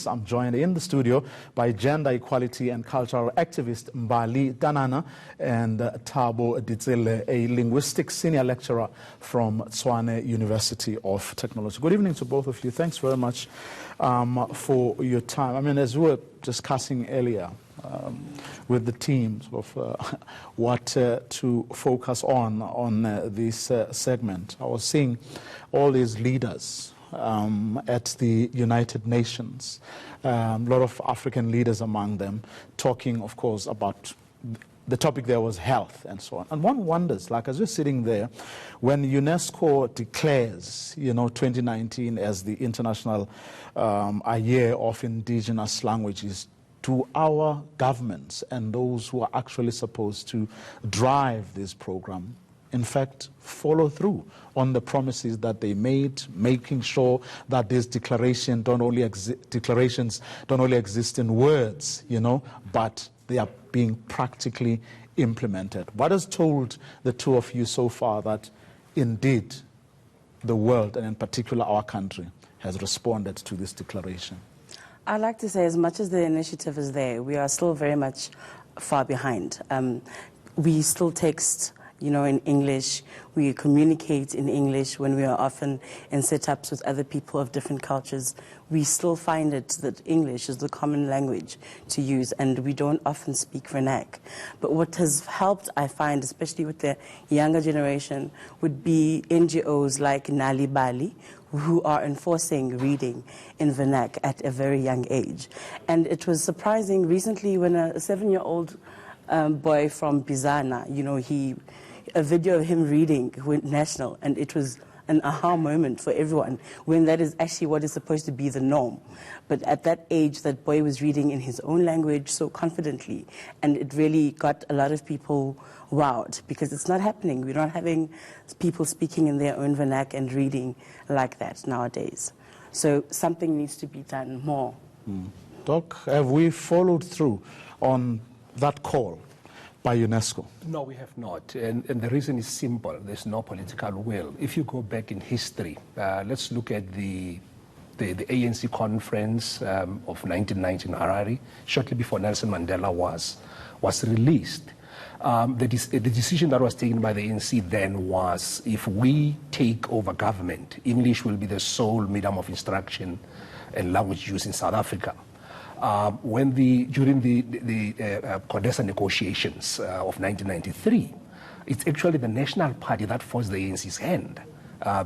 this, I'm joined in the studio by gender equality and cultural activist Mbali Danana and Thabo Ditsele, a linguistics senior lecturer from Tshwane University of Technology. Good evening to both of you. Thanks very much for your time. I mean, as we were discussing earlier with the team, sort of what to focus on this segment, I was seeing all these leaders at the United Nations, a lot of African leaders among them, talking, of course, about the topic there was health and so on. And one wonders, like as you're sitting there, when UNESCO declares, 2019 as the International Year of Indigenous Languages, to our governments and those who are actually supposed to drive this program, in fact, follow through on the promises that they made, making sure that these declarations don't only exist in words, but they are being practically implemented. What has told the two of you so far that indeed the world, and in particular our country, has responded to this declaration? I'd like to say, as much as the initiative is there, we are still very much far behind. We still text, in English. We communicate in English when we are often in setups with other people of different cultures. We still find it that English is the common language to use, and we don't often speak vernac. But what has helped, I find, especially with the younger generation, would be NGOs like Nali Bali, who are enforcing reading in vernac at a very young age. And it was surprising recently when a 7-year-old boy from Bizana, a video of him reading went national, and it was an aha moment for everyone, when that is actually what is supposed to be the norm. But at that age, that boy was reading in his own language so confidently, and it really got a lot of people wowed, because it's not happening. We're not having people speaking in their own vernac and reading like that nowadays. So something needs to be done more. Doc, have we followed through on that call by UNESCO? No, we have not. And the reason is simple. There's no political will. If you go back in history, let's look at the ANC conference of 1990 in Harare, shortly before Nelson Mandela was released. The decision that was taken by the ANC then was, if we take over government, English will be the sole medium of instruction and language use in South Africa. During the CODESA negotiations of 1993, it's actually the National Party that forced the ANC's hand,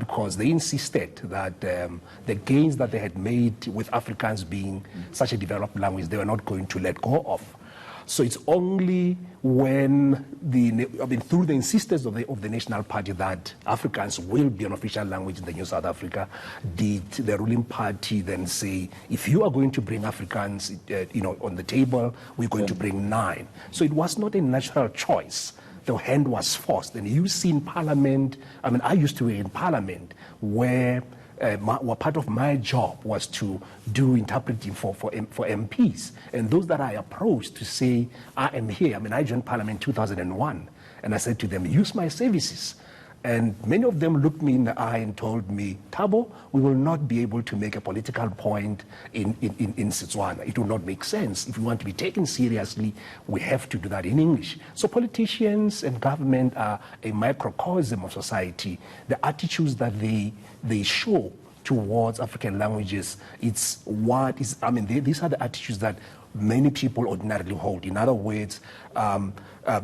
because they insisted that the gains that they had made with Afrikaans being such a developed language, they were not going to let go of. So it's only when through the insistence of the National Party that Afrikaans will be an official language in the new South Africa, did the ruling party then say, if you are going to bring Afrikaans, on the table, we're going to bring 9. So it was not a natural choice. The hand was forced. And you see in Parliament, I used to be in Parliament where part of my job was to do interpreting for MPs. And those that I approached to say, I am here. I joined Parliament in 2001. And I said to them, use my services. And many of them looked me in the eye and told me, Thabo, we will not be able to make a political point in Setswana. It will not make sense. If we want to be taken seriously, we have to do that in English. So politicians and government are a microcosm of society. The attitudes that they show towards African languages, these are the attitudes that many people ordinarily hold. In other words,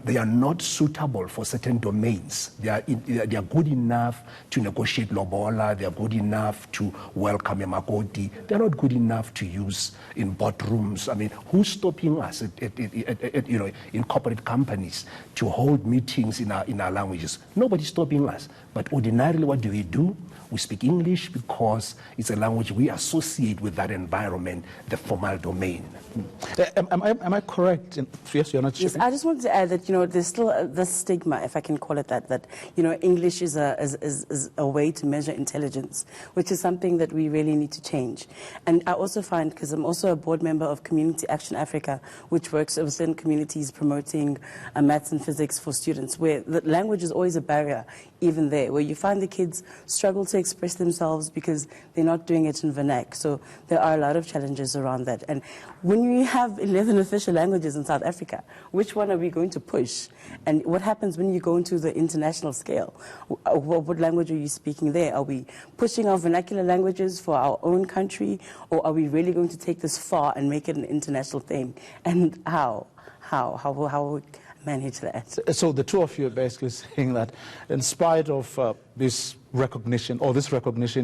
they are not suitable for certain domains. They are good enough to negotiate lobola. They are good enough to welcome a makoti. They are not good enough to use in boardrooms. Who's stopping us in corporate companies to hold meetings in our languages? Nobody's stopping us. But ordinarily, what do? We speak English because it's a language we associate with that environment, the formal domain. Am I correct? Yes, you're not sure. Yes, I just wanted to add that, there's still this stigma, if I can call it that, English is a way to measure intelligence, which is something that we really need to change. And I also find, because I'm also a board member of Community Action Africa, which works within communities promoting maths and physics for students, where the language is always a barrier, even there, where you find the kids struggle to express themselves because they're not doing it in vernac. So there are a lot of challenges around that. And when we have 11 official languages in South Africa, which one are we going to push? And what happens when you go into the international scale? What language are you speaking there? Are we pushing our vernacular languages for our own country, or are we really going to take this far and make it an international thing? And how will we manage that? So the two of you are basically saying that in spite of this recognition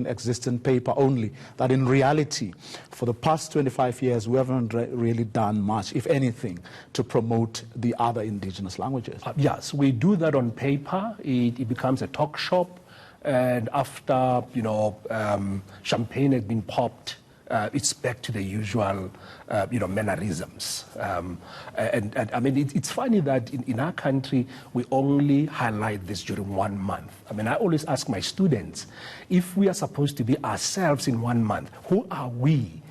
exists in paper only, that in reality, for the past 25 years, we haven't really done much, if anything, to promote the other indigenous languages. Yes, we do that on paper. It becomes a talk shop, and after, champagne has been popped, it's back to the usual, mannerisms. And I mean, it's funny that in our country, we only highlight this during 1 month. I mean, I always ask my students, if we are supposed to be ourselves in 1 month, who are we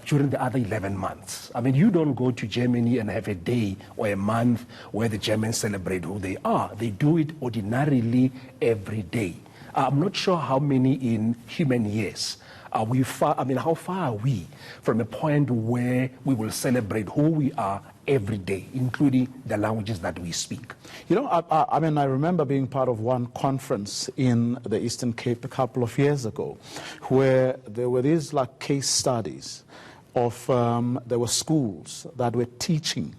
during the other 11 months? I mean, you don't go to Germany and have a day or a month where the Germans celebrate who they are. They do it ordinarily every day. I'm not sure how many in human years. Are we far? I mean, how far are we from a point where we will celebrate who we are every day, including the languages that we speak? I mean, I remember being part of one conference in the Eastern Cape a couple of years ago, where there were these case studies of there were schools that were teaching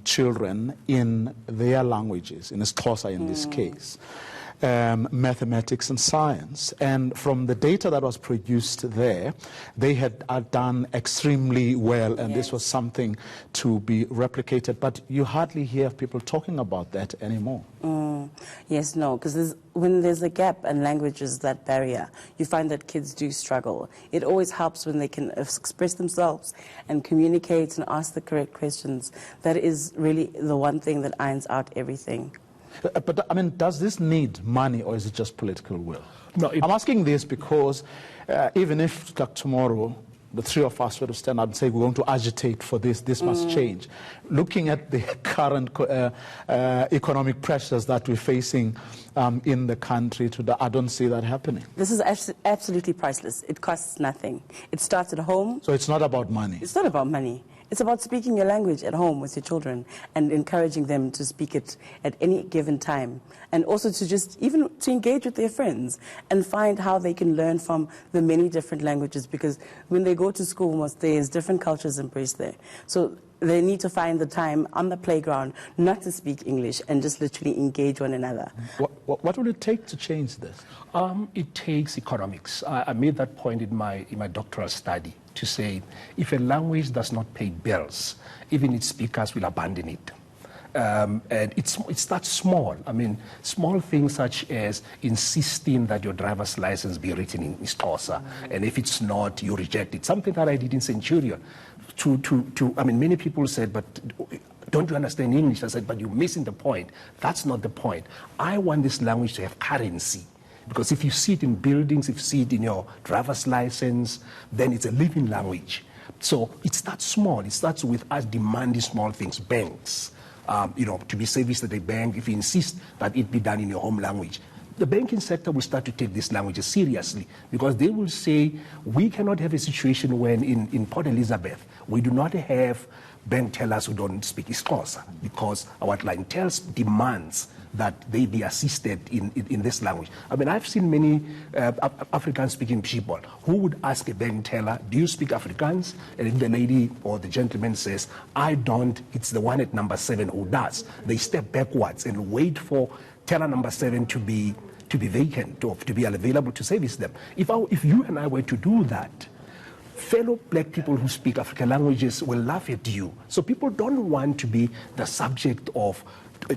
children in their languages, in Xhosa in this case. Mathematics and science. And from the data that was produced there, they had done extremely well, and this was something to be replicated. But you hardly hear people talking about that anymore. Yes, no, because when there's a gap in languages, that barrier, you find that kids do struggle. It always helps when they can express themselves and communicate and ask the correct questions. That is really the one thing that irons out everything. But, I mean, does this need money, or is it just political will? No, I'm asking this because even if, tomorrow, the three of us were to stand up and say we're going to agitate for this must change, looking at the current economic pressures that we're facing in the country today, I don't see that happening. This is absolutely priceless. It costs nothing. It starts at home. So it's not about money? It's not about money. It's about speaking your language at home with your children and encouraging them to speak it at any given time. And also to just even to engage with their friends and find how they can learn from the many different languages, because when they go to school, there's different cultures embraced there. So they need to find the time on the playground not to speak English and just literally engage one another. What will it take to change this? It takes economics. I made that point in my doctoral study, to say if a language does not pay bills, even its speakers will abandon it. And it's that small. I mean, small things such as insisting that your driver's license be written in Xhosa, and if it's not, you reject it. Something that I did in Centurion. I mean, many people said, but don't you understand English? I said, but you're missing the point. That's not the point. I want this language to have currency. Because if you see it in buildings, if you see it in your driver's license, then it's a living language. So it starts small. It starts with us demanding small things. Banks, to be serviced at a bank, if you insist that it be done in your home language, the banking sector will start to take these languages seriously, because they will say, we cannot have a situation when in Port Elizabeth, we do not have bank tellers who don't speak Xhosa, because our clientele demands that they be assisted in this language. I mean, I've seen many African-speaking people who would ask a bank teller, do you speak Afrikaans? And if the lady or the gentleman says, I don't, it's the one at number 7 who does. They step backwards and wait for teller number 7 to be vacant, or to be available to service them. If you and I were to do that, fellow black people who speak African languages will laugh at you. So people don't want to be the subject of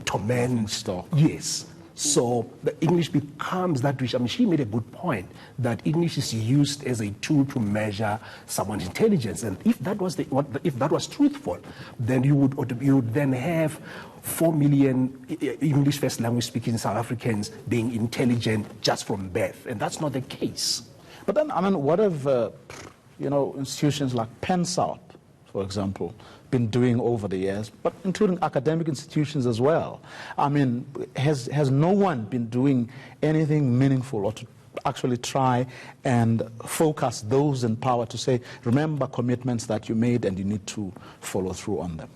torment. Stock. Yes. So the English becomes that which, I mean, she made a good point that English is used as a tool to measure someone's intelligence. And if that was if that was truthful, then you would then have 4 million English first language speaking South Africans being intelligent just from birth. And that's not the case. But then, I mean, what have, institutions like PenSouth, for example, been doing over the years, but including academic institutions as well? I mean, has no one been doing anything meaningful or to actually try and focus those in power to say, remember commitments that you made and you need to follow through on them?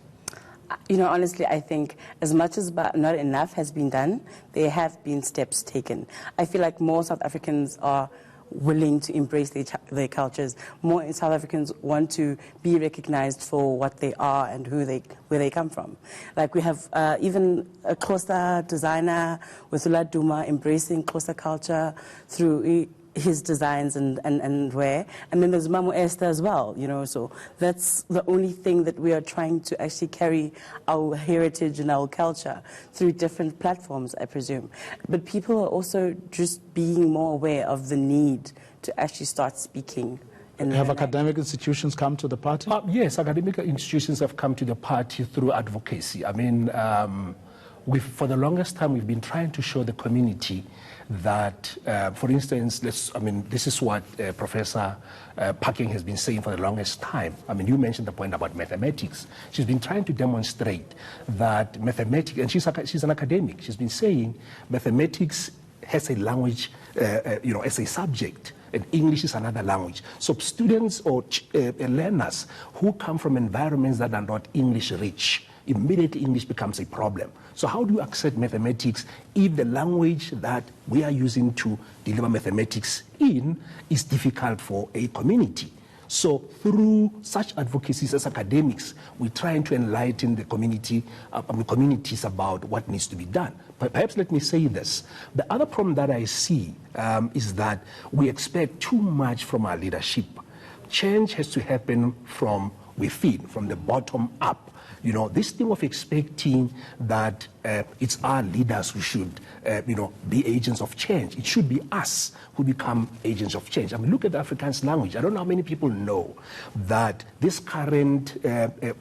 Honestly, I think as much as not enough has been done, there have been steps taken. I feel like more South Africans are willing to embrace their cultures. More South Africans want to be recognized for what they are and where they come from. Like we have even a Xhosa designer, Wethula Duma, embracing Xhosa culture through his designs and wear. And then there's Mamu Esther as well, so that's the only thing that we are trying to actually carry our heritage and our culture through different platforms, I presume. But people are also just being more aware of the need to actually start speaking. Have academic institutions come to the party? Yes, academic institutions have come to the party through advocacy. I mean, for the longest time, we've been trying to show the community that, for instance, this is what Professor Parking has been saying for the longest time. I mean, you mentioned the point about mathematics. She's been trying to demonstrate that mathematics, and she's an academic, she's been saying mathematics has a language, as a subject, and English is another language. So students or learners who come from environments that are not English rich, immediately English becomes a problem. So how do you accept mathematics if the language that we are using to deliver mathematics in is difficult for a community? So through such advocacies as academics, we're trying to enlighten the communities about what needs to be done. But perhaps let me say this. The other problem that I see is that we expect too much from our leadership. Change has to happen from within, from the bottom up. This thing of expecting that it's our leaders who should, be agents of change. It should be us who become agents of change. I mean, look at the Afrikaans language. I don't know how many people know that this current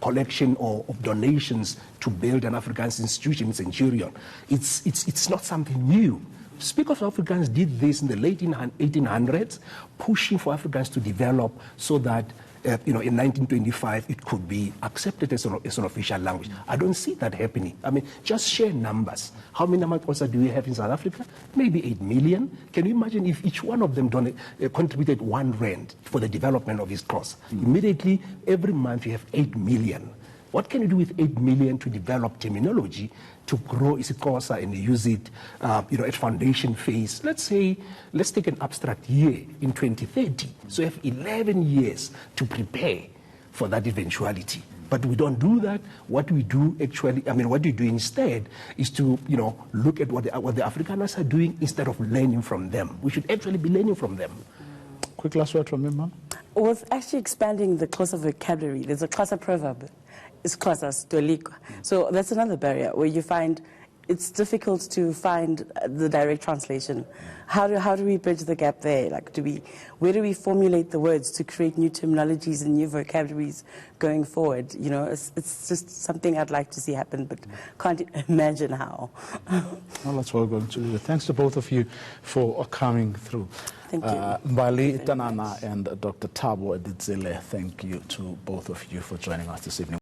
collection of donations to build an Afrikaans institution in Centurion, it's not something new. Speak of Afrikaans did this in the late 1800s, pushing for Afrikaans to develop so that in 1925, it could be accepted as an official language. I don't see that happening. I mean, just share numbers. How many Xhosa do we have in South Africa? Maybe 8 million. Can you imagine if each one of them contributed R1 for the development of his Xhosa? Immediately, every month you have 8 million. What can you do with 8 million to develop terminology to grow isiXhosa and use it, at foundation phase? Let's take an abstract year in 2030. So you have 11 years to prepare for that eventuality. But we don't do that. What we do what we do instead is to, look at what the Afrikaners are doing instead of learning from them. We should actually be learning from them. Quick last word from you, ma'am. With actually expanding the Xhosa vocabulary, there's a Xhosa proverb. It's Xhosa stolikwa. So that's another barrier where you find it's difficult to find the direct translation. How do we bridge the gap there? Like, where do we formulate the words to create new terminologies and new vocabularies going forward? It's just something I'd like to see happen, but can't imagine how. Well, that's what we're going to do. Thanks to both of you for coming through. Thank you. Mbali Danana and Dr. Thabo Ditzile, thank you to both of you for joining us this evening.